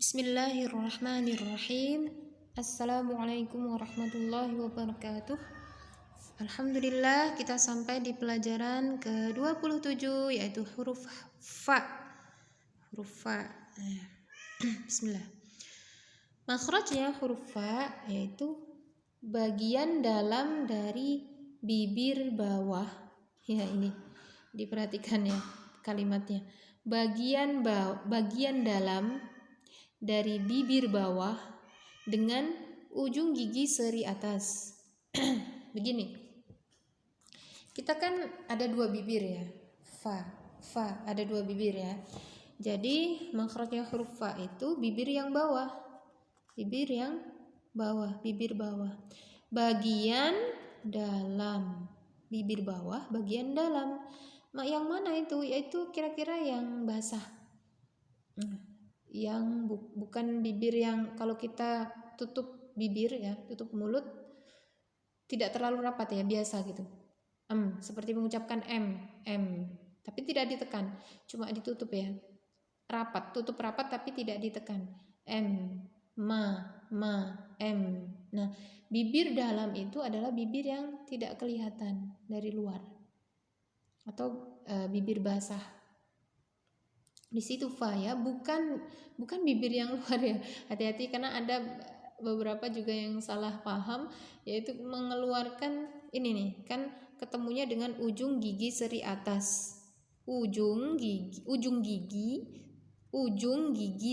Bismillahirrahmanirrahim. Assalamualaikum warahmatullahi wabarakatuh. Alhamdulillah, kita sampai di pelajaran ke-27 yaitu huruf fa. Huruf fa. Bismillah. Makhrajnya huruf fa yaitu bagian dalam dari bibir bawah. Ya, ini diperhatikan ya kalimatnya. Bagian dalam dari bibir bawah dengan ujung gigi seri atas. Begini, kita kan ada dua bibir ya, fa ada dua bibir ya. Jadi makhrajnya huruf fa itu bibir bawah, bibir bawah, bagian dalam, bibir bawah bagian dalam. Yang mana itu? Yaitu kira-kira yang basah. Yang bukan bibir yang kalau kita tutup bibir ya, tutup mulut tidak terlalu rapat ya, biasa gitu. Seperti mengucapkan m, tapi tidak ditekan, cuma ditutup ya. Rapat, tutup rapat tapi tidak ditekan. Ma, m. Nah, bibir dalam itu adalah bibir yang tidak kelihatan dari luar. Atau bibir basah. Di situ fa ya, bukan bibir yang luar ya. Hati-hati karena ada beberapa juga yang salah paham, yaitu mengeluarkan ini nih, kan ketemunya dengan ujung gigi seri atas. Ujung gigi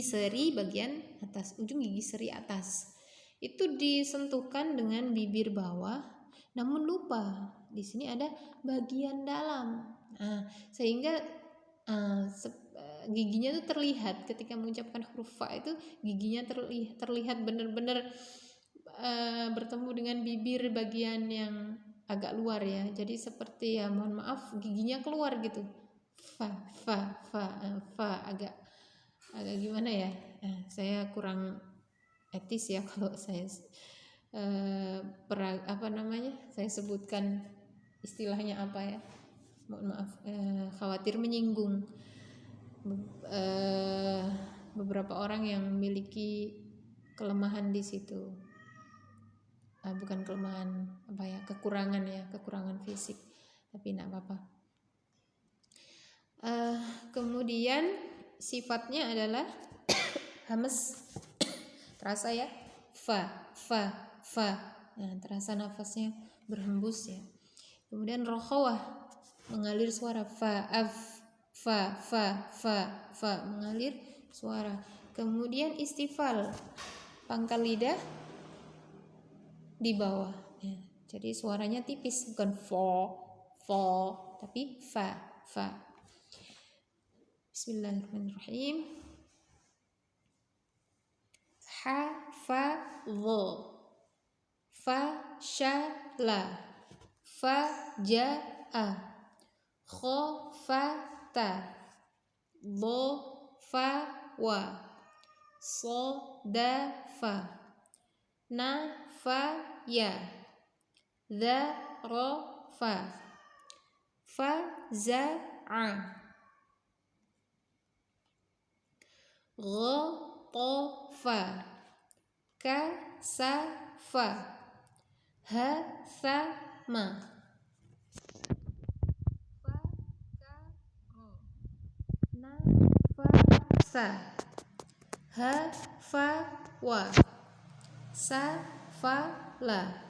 seri bagian atas, ujung gigi seri atas. Itu disentuhkan dengan bibir bawah, namun lupa di sini ada bagian dalam. Sehingga giginya tuh terlihat ketika mengucapkan huruf fa itu, giginya terlihat benar-benar bertemu dengan bibir bagian yang agak luar ya. Jadi seperti ya, mohon maaf, giginya keluar gitu. Fa agak gimana ya? Saya kurang etis ya kalau saya saya sebutkan istilahnya apa ya. Mohon maaf, khawatir menyinggung beberapa orang yang memiliki kelemahan di situ. Bukan kelemahan kekurangan fisik, tapi tidak apa-apa. Kemudian sifatnya adalah hamas, terasa ya, fa. Nah, terasa nafasnya berhembus ya. Kemudian rokhawah, mengalir suara, fa mengalir suara. Kemudian istifal, pangkal lidah di bawah ya. Jadi suaranya tipis, bukan fo tapi fa. Bismillahirrahmanirrahim. Hafadho, fashala, faja'a, khofata, dhafawa, sodafa, nafaya, dharafa, faza'a, ghatafa, kasafa, hathama, nafasa, hafawa, safala.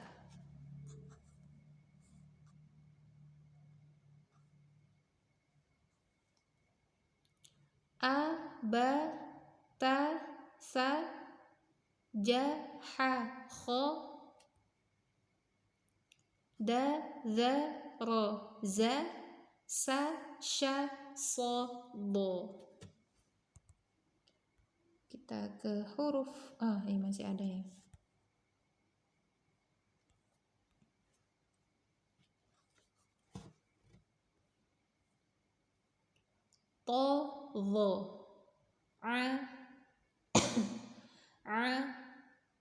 Abatasa, jahakho, dadharoza, sashasobo. Kita ke huruf ini masih ada ya. Tadha,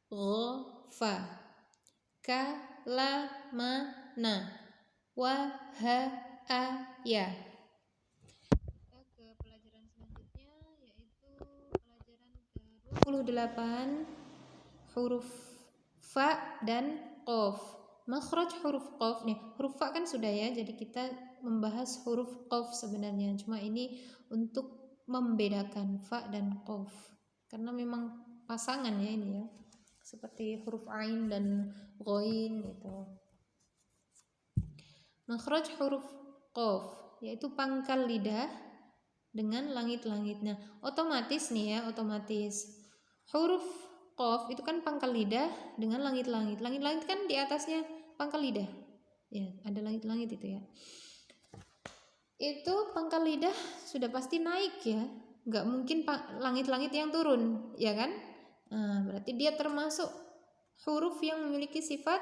ghafa, kalamana, wahaya. Kita ke pelajaran selanjutnya, yaitu pelajaran 28 huruf fa dan qaf. Makhraj huruf qaf nih, huruf fa kan sudah ya, jadi kita membahas huruf qaf sebenarnya. Cuma ini untuk membedakan fa dan qaf. Karena memang pasangan ya ini ya. Seperti huruf ain dan ghain gitu. Makhraj huruf qaf yaitu pangkal lidah dengan langit-langitnya. Otomatis nih ya, otomatis huruf qaf itu kan pangkal lidah dengan langit-langit. Langit-langit kan di atasnya pangkal lidah. Ya, ada langit-langit itu ya. Itu pangkal lidah sudah pasti naik ya. Nggak mungkin langit-langit yang turun, ya kan? Nah, berarti dia termasuk huruf yang memiliki sifat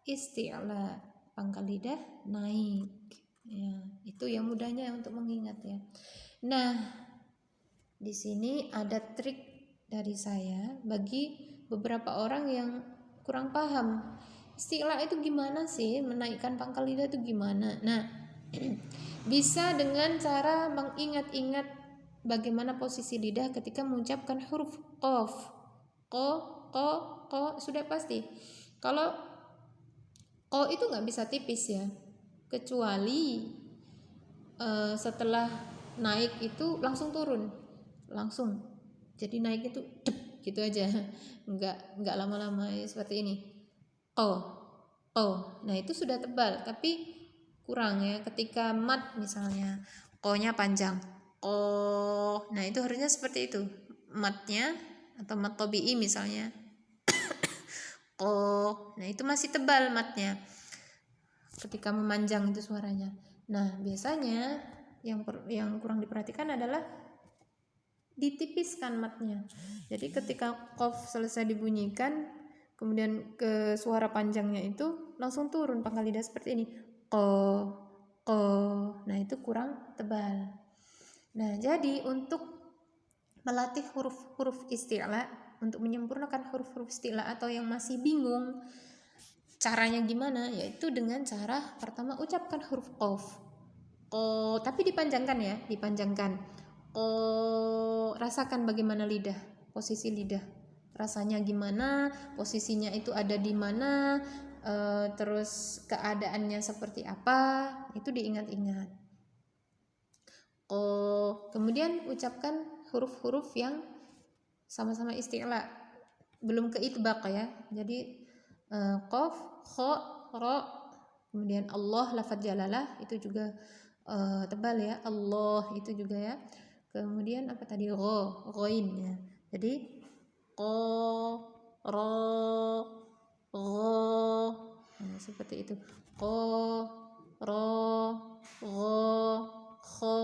isti'la. Pangkal lidah naik. Ya, itu yang mudahnya untuk mengingat ya. Nah, di sini ada trik dari saya bagi beberapa orang yang kurang paham. Isti'la itu gimana sih? Menaikkan pangkal lidah itu gimana? Nah, bisa dengan cara mengingat-ingat bagaimana posisi lidah ketika mengucapkan huruf qaf. Ko sudah pasti. Kalau ko itu nggak bisa tipis ya, kecuali setelah naik itu langsung turun, langsung. Jadi naik itu gitu aja, nggak lama-lama ya, seperti ini. Ko. Nah itu sudah tebal, tapi kurang ya. Ketika mat misalnya, ko-nya panjang. Ko. Nah itu harusnya seperti itu, matnya atau mat tabi'i misalnya. Ko. Nah itu masih tebal matnya. Ketika memanjang itu suaranya. Nah biasanya yang kurang diperhatikan adalah ditipiskan matnya. Jadi ketika qaf selesai dibunyikan, kemudian ke suara panjangnya itu langsung turun pangkal lidah seperti ini. Ko. Nah itu kurang tebal. Nah jadi untuk melatih huruf-huruf isti'la, untuk menyempurnakan huruf-huruf isti'la atau yang masih bingung caranya gimana, yaitu dengan cara pertama ucapkan huruf qaf. Ko, tapi dipanjangkan ya, dipanjangkan. Ko, rasakan bagaimana lidah, posisi lidah, rasanya gimana, posisinya itu ada di mana, terus keadaannya seperti apa, itu diingat-ingat. Ko, kemudian ucapkan huruf-huruf yang sama-sama isti'la, belum ke itbaq ya. Jadi qaf, kha, ra, kemudian Allah lafadz jalalah itu juga tebal ya, Allah itu juga ya. Kemudian apa tadi, ghain ya. Jadi qa, ra, gha. Nah, seperti itu. Qa, ra, gha, kha,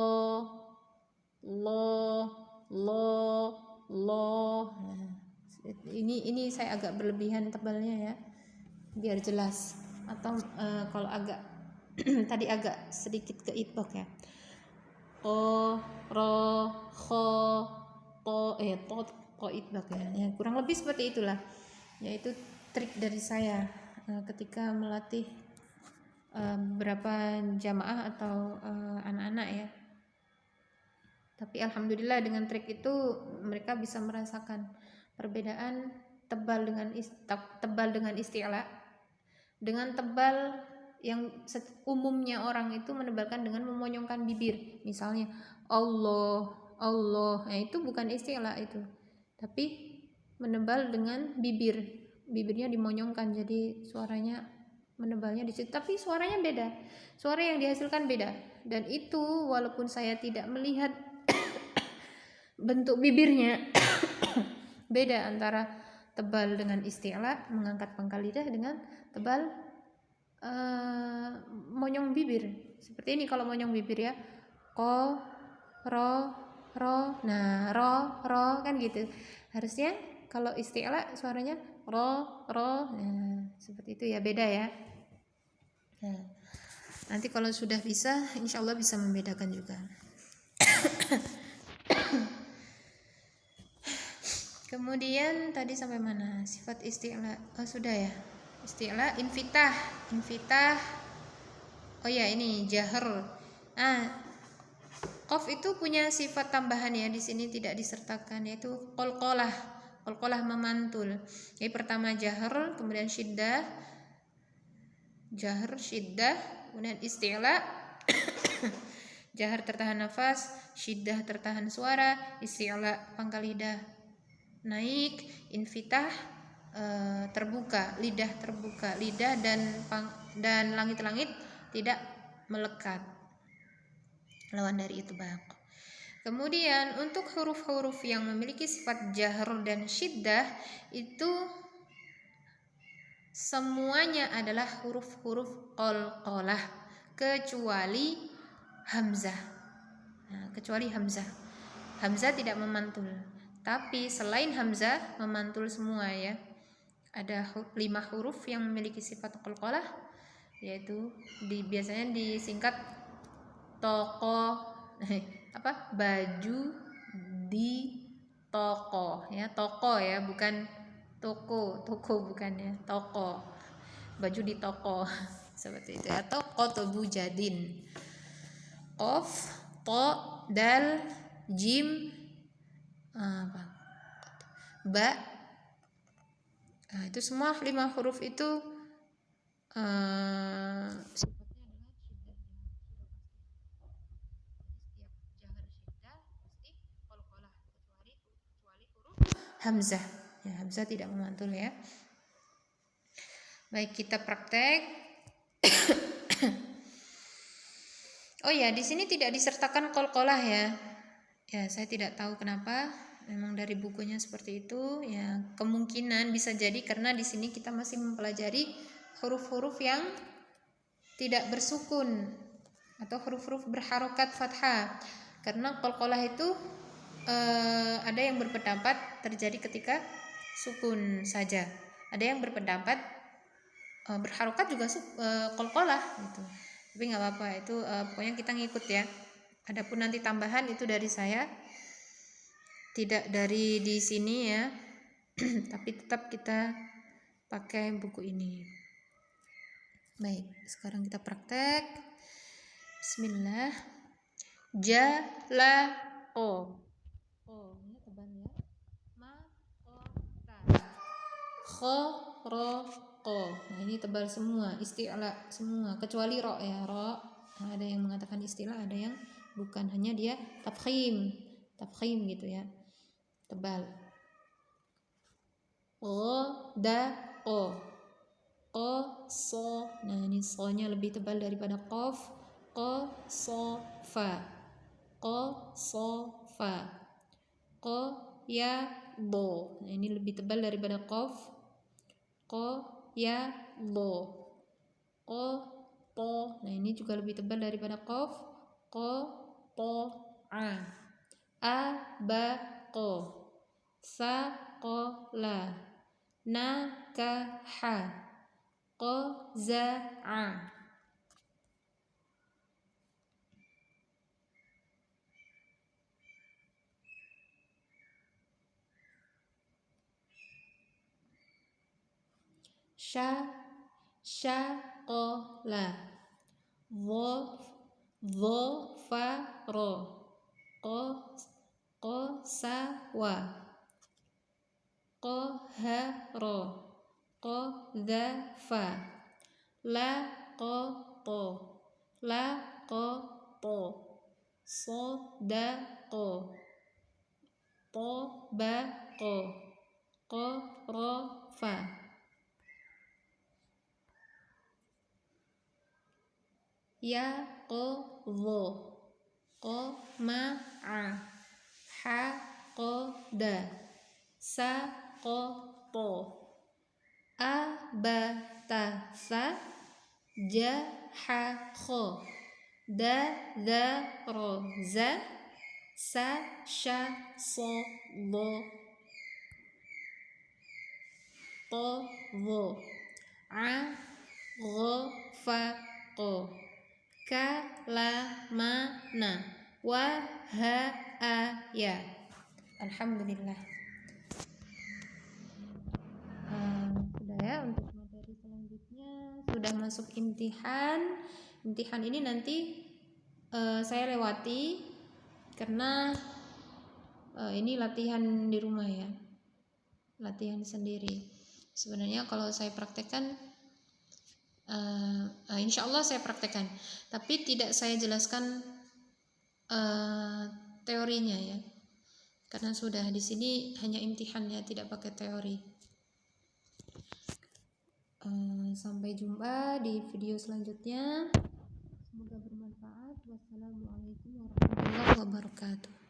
la. Nah, ini saya agak berlebihan tebalnya ya, biar jelas. Atau kalau agak tadi agak sedikit ke itbaq ya. Ko, ro, kho, to itbaq ya. Kurang lebih seperti itulah. Yaitu trik dari saya ketika melatih beberapa jamaah atau anak-anak ya. Tapi alhamdulillah dengan trik itu mereka bisa merasakan perbedaan tebal dengan isti'la dengan tebal yang umumnya orang itu menebalkan dengan memonyongkan bibir. Misalnya Allah. Nah itu bukan isti'la itu, tapi menebal dengan bibirnya dimonyongkan, jadi suaranya menebalnya di situ, tapi suaranya beda, suara yang dihasilkan beda. Dan itu walaupun saya tidak melihat bentuk bibirnya beda antara tebal dengan isti'la, mengangkat pangkal lidah, dengan tebal monyong bibir. Seperti ini kalau monyong bibir ya. Ko, ro. Nah, ro kan gitu. Harusnya kalau isti'la suaranya ro. Nah, seperti itu ya, beda ya. Nah, nanti kalau sudah bisa, insyaallah bisa membedakan juga. Kemudian tadi sampai mana? Sifat isti'la. Oh, sudah ya. Isti'la, infitah. Oh ya, ini jahr. Qaf itu punya sifat tambahan ya, di sini tidak disertakan, yaitu qalqalah. qalqalah memantul. Jadi pertama jahar, kemudian syiddah, jahar, syiddah, kemudian isti'la, jahar tertahan nafas, syiddah tertahan suara, isti'la pangkal lidah naik, infitah terbuka, lidah terbuka, lidah dan langit-langit tidak melekat. Lawan dari itbaq. Kemudian untuk huruf-huruf yang memiliki sifat jahr dan syiddah itu semuanya adalah huruf-huruf qalqalah kecuali hamzah. Nah, kecuali hamzah. Hamzah tidak memantul. Tapi selain hamzah memantul semua ya. Ada 5 huruf yang memiliki sifat qalqalah, yaitu biasanya disingkat toko baju di toko ya, toko ya, bukan toko bukan ya, toko, baju di toko seperti itu, atau qotobu jadin, qaf, to, dal, jim, ba. Nah, itu semua 5 huruf itu hamzah. Ya, hamzah tidak memantul ya. Baik, kita praktek. Oh ya, di sini tidak disertakan qalqalah ya. Ya, saya tidak tahu kenapa. Memang dari bukunya seperti itu. Ya, kemungkinan bisa jadi karena di sini kita masih mempelajari huruf-huruf yang tidak bersukun atau huruf-huruf berharokat fathah. Karena qalqalah itu ada yang berpendapat terjadi ketika sukun saja. Ada yang berpendapat berharokat juga qalqalah gitu. Tapi nggak apa-apa, itu pokoknya kita ngikut ya. Adapun nanti tambahan itu dari saya, tidak dari di sini ya. Tapi tetap kita pakai buku ini. Baik, sekarang kita praktek. Bismillah. Jalaqo. Oh, ini tebal ya. Maqota. Khoroqo. Nah, ini tebal semua, isti'la semua kecuali ro ya, ro. Nah, ada yang mengatakan isti'la, ada yang bukan, hanya dia tafkhim gitu ya. Tebal. So. Nah, ini so-nya lebih tebal daripada qaf. Fa. Ya bo. Nah, ini lebih tebal daripada qaf. Ya bo. Nah, ini juga lebih tebal daripada qaf. Abaqo. Saqola. Nakaha. Qaza'a. Syaqola. Dhofaro. Qasawa. Qaharo. Qadhafa. Laqoto. Sodaqo. Tobaqo. Qorofa. Yaqodho. Qama'a. Haqoda. Saqoto. Abatasa. Jahakho. Dadharoza. Sashasodo. Todho. Aghofaqo. Kalamana. Wahaya. Alhamdulillah. Sudah ya, untuk materi selanjutnya sudah masuk imtihan. Imtihan ini nanti saya lewati karena ini latihan di rumah ya. latihan sendiri. Sebenarnya kalau saya praktekkan, insya Allah saya praktekkan, tapi tidak saya jelaskan teorinya ya, karena sudah di sini hanya imtihannya, tidak pakai teori. Sampai jumpa di video selanjutnya. Semoga bermanfaat. Wassalamualaikum warahmatullahi wabarakatuh.